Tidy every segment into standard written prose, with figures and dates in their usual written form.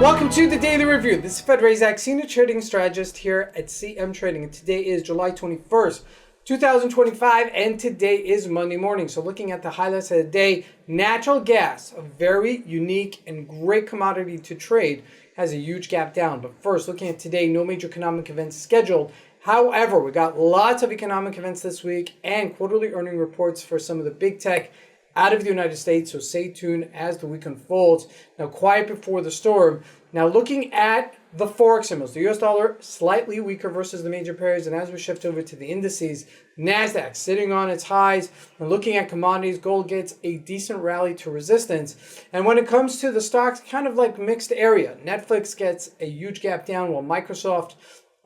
Welcome to the Daily Review. This is Razak, Senior Trading Strategist here at CMTrading. And today is July 21st, 2025, and today is Monday morning. So looking at the highlights of the day, natural gas, a very unique and great commodity to trade, has a huge gap down. But first, looking at today, no major economic events scheduled. However, we got lots of economic events this week and quarterly earning reports for some of the big tech out of the United States, so stay tuned as the week unfolds. Now, quiet before the storm. Now, looking at the Forex symbols, the US dollar slightly weaker versus the major pairs, and as we shift over to the indices, Nasdaq sitting on its highs. And looking at commodities, gold gets a decent rally to resistance. And when it comes to the stocks, kind of like mixed area. Netflix gets a huge gap down, while Microsoft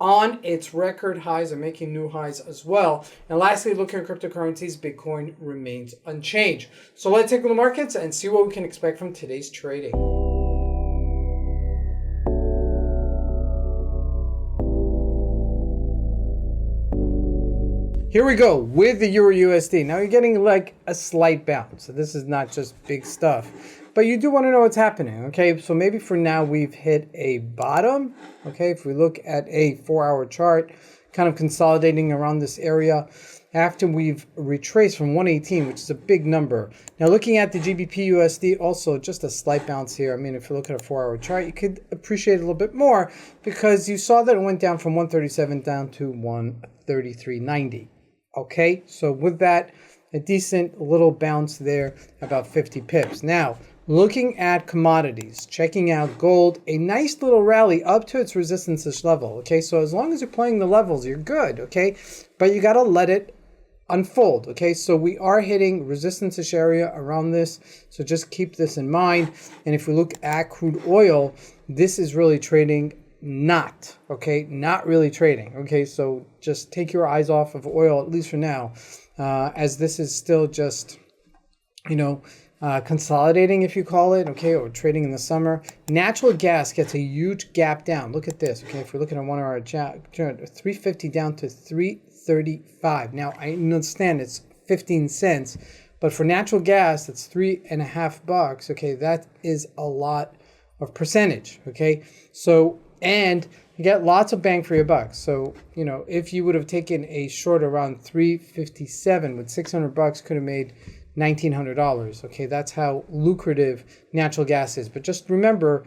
on its record highs and making new highs as well. And lastly, looking at cryptocurrencies, Bitcoin remains unchanged. So let's take a look at the markets and see what we can expect from today's trading. Here we go with the Euro USD. Now you're getting like a slight bounce. So this is not just big stuff, but you do want to know what's happening. Okay, so maybe for now we've hit a bottom. Okay, if we look at a 4-hour chart, kind of consolidating around this area after we've retraced from 118, which is a big number. Now looking at the GBP USD, also just a slight bounce here. I mean, if you look at a 4-hour chart, you could appreciate it a little bit more because you saw that it went down from 137 down to 133.90. Okay, so with that, a decent little bounce there, about 50 pips. Now, looking at commodities, checking out gold, a nice little rally up to its resistance level. Okay, so as long as you're playing the levels, you're good. Okay, but you got to let it unfold. Okay, so we are hitting resistance-ish area around this, so just keep this in mind. And if we look at crude oil, this is really trading not really trading. Okay, so just take your eyes off of oil, at least for now, as this is still just, consolidating, if you call it, okay, or trading in the summer. Natural gas gets a huge gap down. Look at this, okay, if we're looking at 1 hour chart, 350 down to 335. Now, I understand it's 15 cents, but for natural gas, that's $3.50, okay, that is a lot of percentage, okay, so, and you get lots of bang for your buck. So, if you would have taken a short around 357 with $600, could have made $1,900. Okay, that's how lucrative natural gas is. But just remember,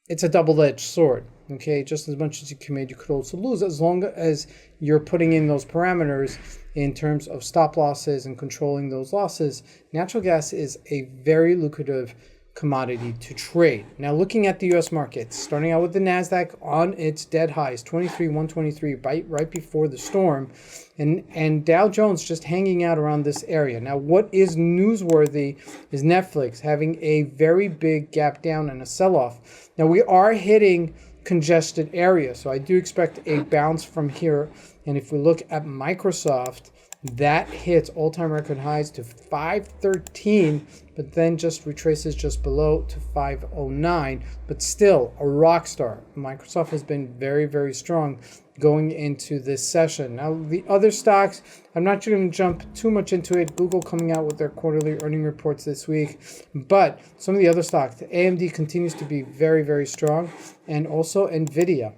it's a double-edged sword. Okay, just as much as you can make, you could also lose, as long as you're putting in those parameters in terms of stop losses and controlling those losses. Natural gas is a very lucrative commodity to trade. Now looking at the US markets, starting out with the Nasdaq on its dead highs, 123 right before the storm, and Dow Jones just hanging out around this area. Now what is newsworthy is Netflix having a very big gap down and a sell-off. Now we are hitting congested area, so I do expect a bounce from here. And if we look at Microsoft, that hits all-time record highs to 513, but then just retraces just below to 509, but still a rock star. Microsoft has been very, very strong going into this session. Now, the other stocks, I'm not going to jump too much into it. Google coming out with their quarterly earning reports this week, but some of the other stocks, the AMD continues to be very, very strong, and also NVIDIA,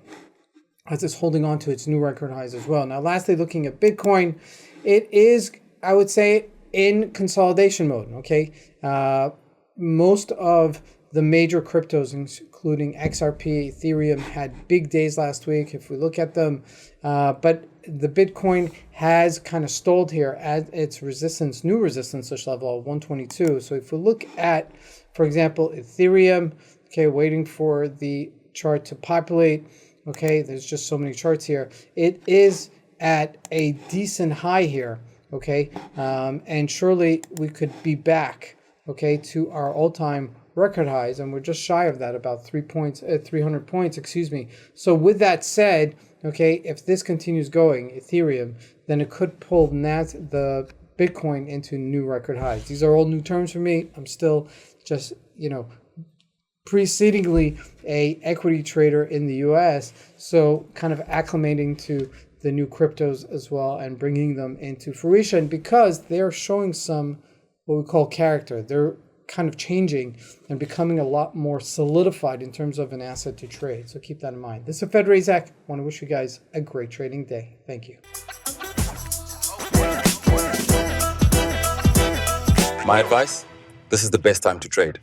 as it's holding on to its new record highs as well. Now, lastly, looking at Bitcoin, it is, I would say, in consolidation mode, okay? Most of the major cryptos, including XRP, Ethereum, had big days last week, if we look at them. But the Bitcoin has kind of stalled here at its new resistance level of 122. So if we look at, for example, Ethereum, okay, waiting for the chart to populate, okay, there's just so many charts here. It is at a decent high here, okay, and surely we could be back, okay, to our all-time record highs, and we're just shy of that, about 300 points, excuse me. So with that said, okay, if this continues going, Ethereum, then it could pull the Bitcoin into new record highs. These are all new terms for me. I'm still just, precedingly a equity trader in the US, so kind of acclimating to the new cryptos as well and bringing them into fruition because they're showing some what we call character. They're kind of changing and becoming a lot more solidified in terms of an asset to trade. So keep that in mind. This is Fed Razak. I want to wish you guys a great trading day. Thank you. My advice, this is the best time to trade.